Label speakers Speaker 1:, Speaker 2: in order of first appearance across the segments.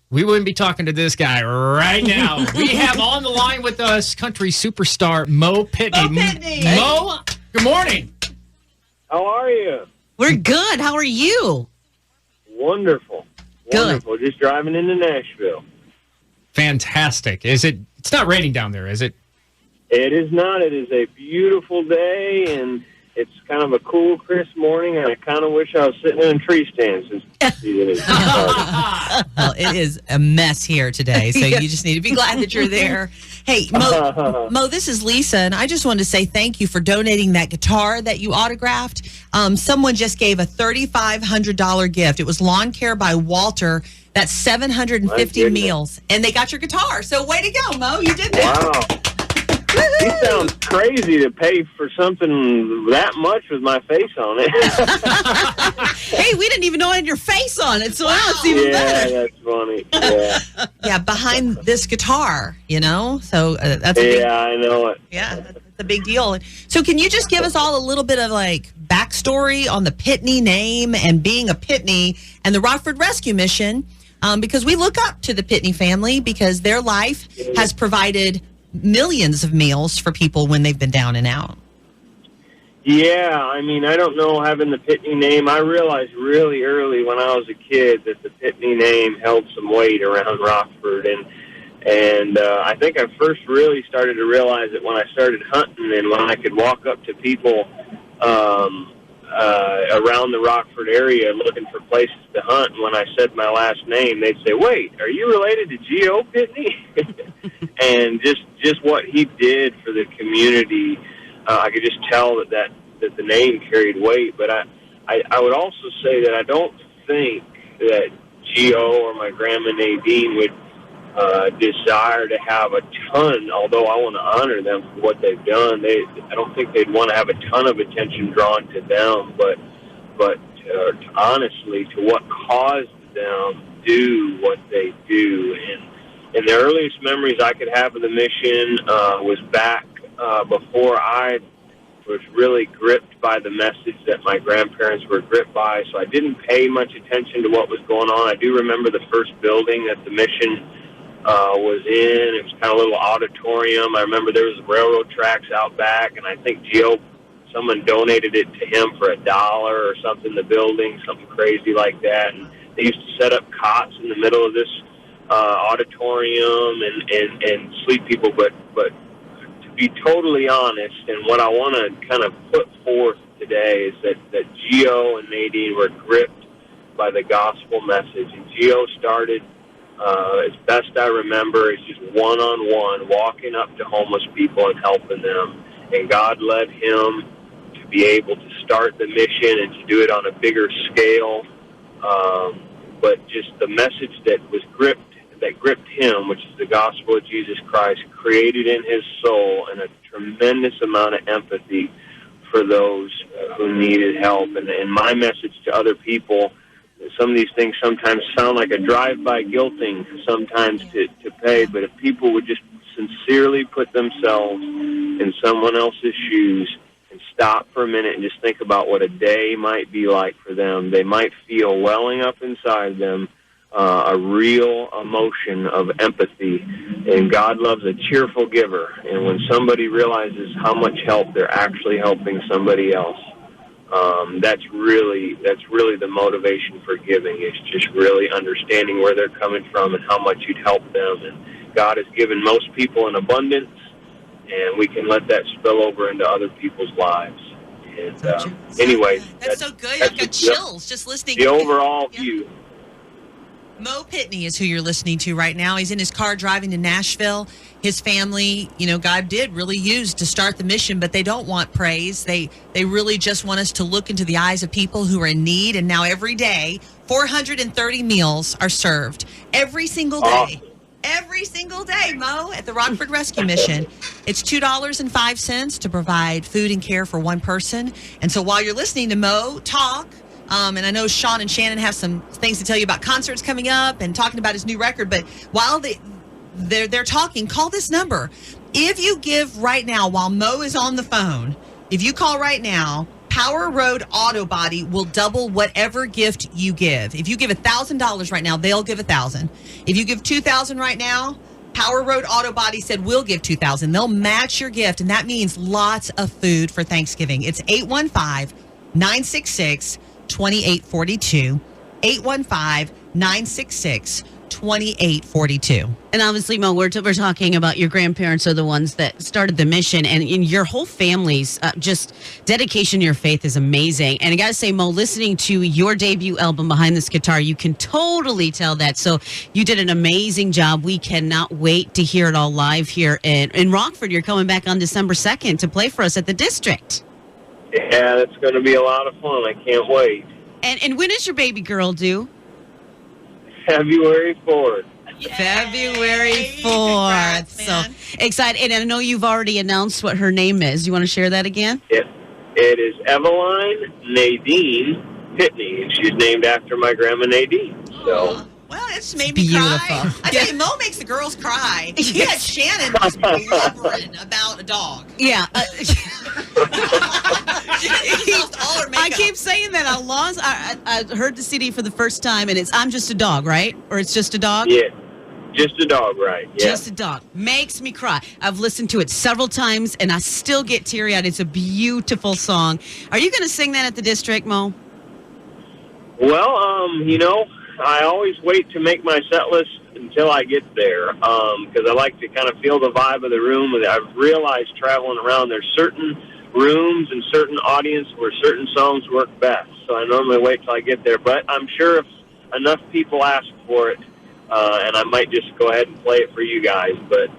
Speaker 1: we wouldn't be talking to this guy right now. We have on the line with us country superstar Mo Pitney.
Speaker 2: Mo Pitney.
Speaker 1: Mo, good morning.
Speaker 3: How are you?
Speaker 2: We're good. How are you?
Speaker 3: Wonderful.
Speaker 2: Good.
Speaker 3: Wonderful. Just driving into Nashville.
Speaker 1: Fantastic. It's not raining down there, is it?
Speaker 3: It is not. It is a beautiful day, and it's kind of a cool, crisp morning, and I kind of wish I was sitting in a tree stand since the season is started.
Speaker 2: Well, it is a mess here today, so you just need to be glad that you're there. Hey, Mo, this is Lisa, and I just wanted to say thank you for donating that guitar that you autographed. Someone just gave a $3,500 gift. It was Lawn Care by Walter. That's 750 meals, and they got your guitar. So way to go, Mo. You did that.
Speaker 3: Wow. It sounds crazy to pay for something that much with my face on it.
Speaker 2: Hey, we didn't even know I had your face on it, so now it's even better.
Speaker 3: Yeah, that's funny. Yeah,
Speaker 2: yeah, behind this guitar, So that's a big,
Speaker 3: I know it.
Speaker 2: Yeah, that's a big deal. So can you just give us all a little bit of backstory on the Pitney name and being a Pitney and the Rockford Rescue Mission? Because we look up to the Pitney family because their life has provided millions of meals for people when they've been down and out.
Speaker 3: Yeah, I mean, I don't know, having the Pitney name, I realized really early when I was a kid that the Pitney name held some weight around Rockford, and I think I first really started to realize it when I started hunting and when I could walk up to people around the Rockford area looking for places to hunt, and when I said my last name, they'd say, "Wait, are you related to G.O. Pitney?" And just what he did for the community, I could just tell that the name carried weight. But I would also say that I don't think that G.O. or my grandma Nadine would desire to have a ton, although I want to honor them for what they've done. I don't think they'd want to have a ton of attention drawn to them, but honestly, to what caused them do what they do. And the earliest memories I could have of the mission was back before I was really gripped by the message that my grandparents were gripped by, so I didn't pay much attention to what was going on. I do remember the first building that the mission was in. It was kind of a little auditorium. I remember there was railroad tracks out back, and I think someone donated it to him for $1 or something, the building, something crazy like that. And they used to set up cots in the middle of this auditorium and sleep people. But to be totally honest, and what I want to kind of put forth today is that Gio and Nadine were gripped by the gospel message. And Gio started, as best I remember, is just one-on-one, walking up to homeless people and helping them. And God led him to be able to start the mission and to do it on a bigger scale. But just the message that gripped him, which is the gospel of Jesus Christ, created in his soul and a tremendous amount of empathy for those who needed help. And my message to other people, some of these things sometimes sound like a drive-by guilting sometimes to pay, but if people would just sincerely put themselves in someone else's shoes and stop for a minute and just think about what a day might be like for them, they might feel welling up inside them a real emotion of empathy. And God loves a cheerful giver, and when somebody realizes how much help they're actually helping somebody else, that's really the motivation for giving, is just really understanding where they're coming from and how much you'd help them. And God has given most people in abundance, and we can let that spill over into other people's lives. And anyway,
Speaker 2: that's so good. I've got chills just listening.
Speaker 3: The overall view.
Speaker 2: Mo Pitney is who you're listening to right now. He's in his car driving to Nashville. His family, God did really use to start the mission, but they don't want praise. They really just want us to look into the eyes of people who are in need. And now every day, 430 meals are served. Every single day. Every single day, Mo, at the Rockford Rescue Mission. It's $2.05 to provide food and care for one person. And so while you're listening to Mo talk, and I know Sean and Shannon have some things to tell you about concerts coming up and talking about his new record. But while they're talking, call this number. If you give right now while Mo is on the phone, if you call right now, Power Road Auto Body will double whatever gift you give. If you give $1,000 right now, they'll give $1,000. If you give $2,000 right now, Power Road Auto Body said we'll give $2,000. They'll match your gift, and that means lots of food for Thanksgiving. It's 815-966-2842. 815-966-2842.
Speaker 4: And obviously, Mo, we're talking about your grandparents are the ones that started the mission, and your whole family's just dedication to your faith is amazing. And I got to say, Mo, listening to your debut album, Behind This Guitar, you can totally tell that. So you did an amazing job. We cannot wait to hear it all live here in Rockford. You're coming back on December 2nd to play for us at the District.
Speaker 3: Yeah, it's going to be a lot of fun. I can't wait.
Speaker 4: And when is your baby girl due?
Speaker 3: February 4th.
Speaker 2: Yay.
Speaker 4: February 4th.
Speaker 2: Congrats,
Speaker 4: so
Speaker 2: man.
Speaker 4: excited. And I know you've already announced what her name is. You want to share that again?
Speaker 3: It is Eveline Nadine Pitney, and she's named after my grandma Nadine. So.
Speaker 2: Well, it's made me
Speaker 4: beautiful.
Speaker 2: cry. I tell you, Mo makes the girls cry. He had Shannon just blubbering about a dog.
Speaker 4: Yeah.
Speaker 2: She lost all her makeup.
Speaker 4: I keep saying that. I heard the CD for the first time, and it's I'm Just a Dog, right? Or it's Just a Dog?
Speaker 3: Yeah, just a dog, right? Yeah.
Speaker 4: Just a Dog. Makes me cry. I've listened to it several times, and I still get teary-eyed. It's a beautiful song. Are you going to sing that at the District, Mo?
Speaker 3: Well, I always wait to make my set list until I get there because I like to kind of feel the vibe of the room. I've realized traveling around there's certain rooms and certain audience where certain songs work best. So I normally wait till I get there. But I'm sure if enough people ask for it, and I might just go ahead and play it for you guys. But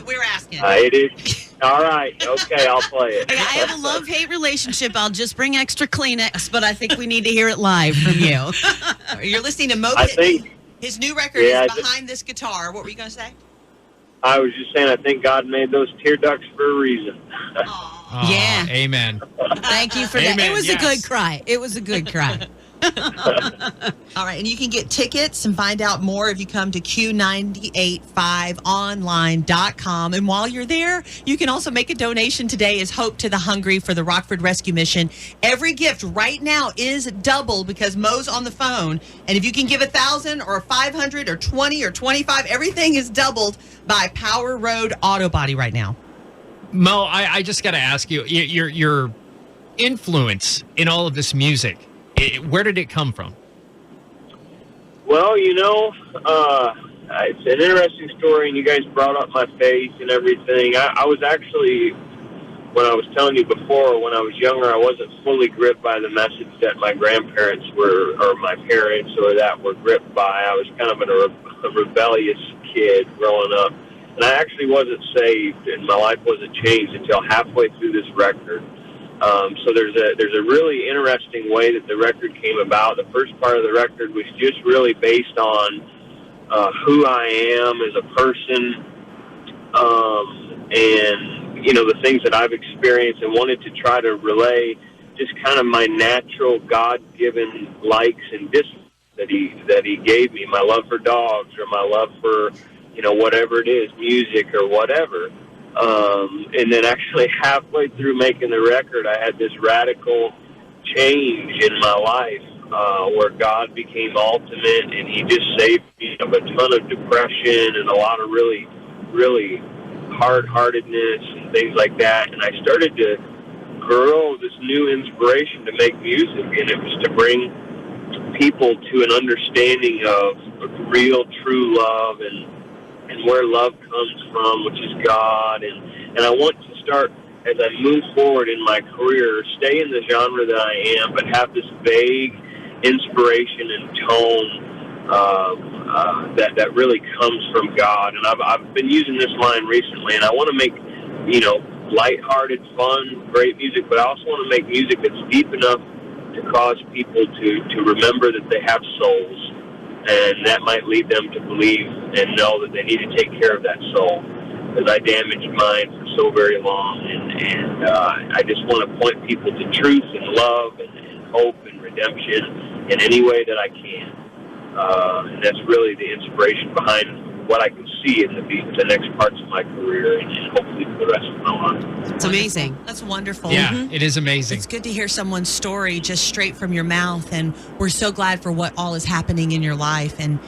Speaker 2: we're asking.
Speaker 3: It is. All right. Okay, I'll play it.
Speaker 4: Hey, I have a love-hate relationship. I'll just bring extra Kleenex, but I think we need to hear it live from you.
Speaker 2: You're listening to Mo
Speaker 3: I
Speaker 2: Pitney.
Speaker 3: think.
Speaker 2: His new record is Behind This Guitar. What were you going to say?
Speaker 3: I was just saying I think God made those tear ducts for a reason.
Speaker 1: Oh,
Speaker 4: Yeah.
Speaker 1: Amen.
Speaker 4: Thank you for that.
Speaker 1: Amen,
Speaker 4: It was a good cry. It was a good cry.
Speaker 2: All right, and you can get tickets and find out more if you come to Q985online.com. And while you're there, you can also make a donation today as Hope to the Hungry for the Rockford Rescue Mission. Every gift right now is double because Mo's on the phone. And if you can give 1,000 or 500 or 20 or 25, everything is doubled by Power Road Auto Body right now.
Speaker 1: Mo, I just got to ask you, your influence in all of this music, where did it come from?
Speaker 3: Well, it's an interesting story, and you guys brought up my faith and everything. I was actually, when I was telling you before, when I was younger, I wasn't fully gripped by the message that my grandparents were, or my parents, or that were gripped by. I was kind of a rebellious kid growing up. And I actually wasn't saved, and my life wasn't changed until halfway through this record. So there's a really interesting way that the record came about. The first part of the record was just really based on who I am as a person, and the things that I've experienced, and wanted to try to relay just kind of my natural God-given likes and dislikes that he gave me. My love for dogs, or my love for whatever it is, music or whatever. And then actually halfway through making the record, I had this radical change in my life where God became ultimate, and he just saved me of a ton of depression and a lot of really, really hard-heartedness and things like that. And I started to grow this new inspiration to make music, and it was to bring people to an understanding of real, true love and where love comes from, which is God. And I want to start, as I move forward in my career, stay in the genre that I am, but have this vague inspiration and tone that really comes from God. And I've been using this line recently, and I want to make, lighthearted, fun, great music, but I also want to make music that's deep enough to cause people to remember that they have souls. And that might lead them to believe and know that they need to take care of that soul. Because I damaged mine for so very long. And I just want to point people to truth and love and hope and redemption in any way that I can. And that's really the inspiration behind what I can see in the next parts of my career and hopefully for the rest of my life.
Speaker 4: It's amazing.
Speaker 2: That's wonderful.
Speaker 1: Yeah, it is amazing.
Speaker 2: It's good to hear someone's story just straight from your mouth, and we're so glad for what all is happening in your life, and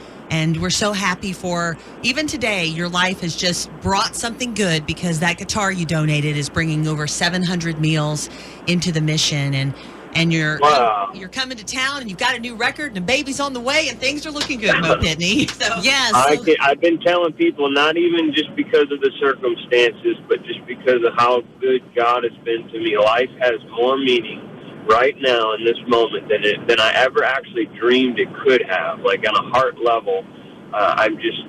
Speaker 2: we're so happy for even today your life has just brought something good, because that guitar you donated is bringing over 700 meals into the mission, and you're coming to town, and you've got a new record, and a baby's on the way, and things are looking good, Mo Pitney. So
Speaker 4: Yes.
Speaker 3: I've been telling people, not even just because of the circumstances, but just because of how good God has been to me. Life has more meaning right now in this moment than I ever actually dreamed it could have. Like on a heart level, I'm just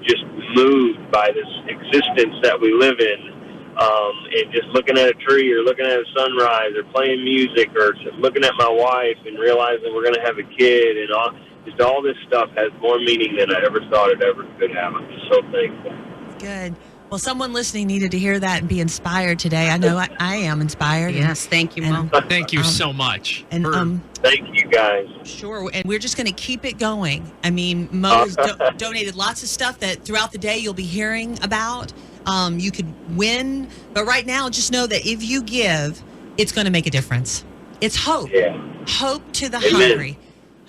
Speaker 3: moved by this existence that we live in. And just looking at a tree or looking at a sunrise or playing music or looking at my wife and realizing we're going to have a kid and all this stuff has more meaning than I ever thought it ever could have. I'm just so thankful.
Speaker 2: good. Well, someone listening needed to hear that and be inspired today. I know I am inspired.
Speaker 4: Yes, thank you, Mo.
Speaker 1: Thank you so much.
Speaker 2: And
Speaker 3: Thank you, guys.
Speaker 2: sure, and we're just going to keep it going. I mean, Mo has donated lots of stuff that throughout the day you'll be hearing about. You could win, but right now, just know that if you give, it's going to make a difference. It's hope.
Speaker 3: Yeah.
Speaker 2: Hope to the
Speaker 3: Amen.
Speaker 2: hungry.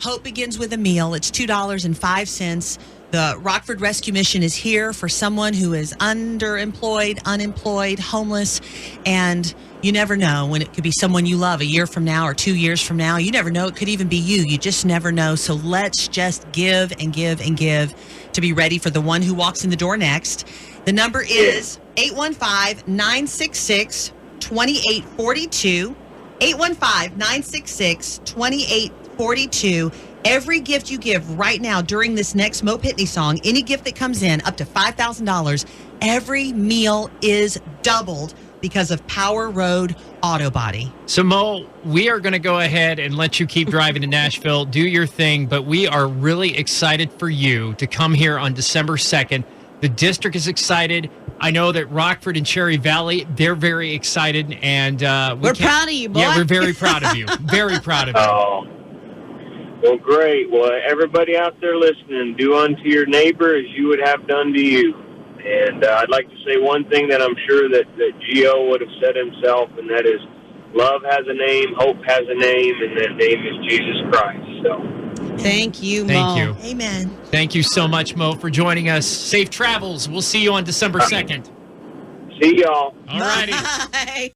Speaker 2: Hope begins with a meal. It's $2.05. The Rockford Rescue Mission is here for someone who is underemployed, unemployed, homeless, and you never know when it could be someone you love a year from now or 2 years from now. You never know. It could even be you. You just never know. So let's just give and give and give to be ready for the one who walks in the door next. The number is 815-966-2842. 815-966-2842. Every gift you give right now during this next Mo Pitney song, any gift that comes in up to $5,000, every meal is doubled because of Power Road Auto Body.
Speaker 1: So, Mo, we are going to go ahead and let you keep driving to Nashville, do your thing, but we are really excited for you to come here on December 2nd. The district is excited. I know that Rockford and Cherry Valley, they're very excited. And
Speaker 4: we're proud of you, boy.
Speaker 1: Yeah, we're very proud of you. Very proud of you.
Speaker 3: Oh, well, great. Well, everybody out there listening, do unto your neighbor as you would have done to you. And I'd like to say one thing that I'm sure that Gio would have said himself, and that is, love has a name, hope has a name, and that name is Jesus Christ. So,
Speaker 4: Thank you, Mo.
Speaker 1: Thank you.
Speaker 2: Amen.
Speaker 1: Thank you so much, Mo, for joining us. Safe travels. We'll see you on December 2nd.
Speaker 3: see y'all.
Speaker 1: All righty.
Speaker 2: Bye.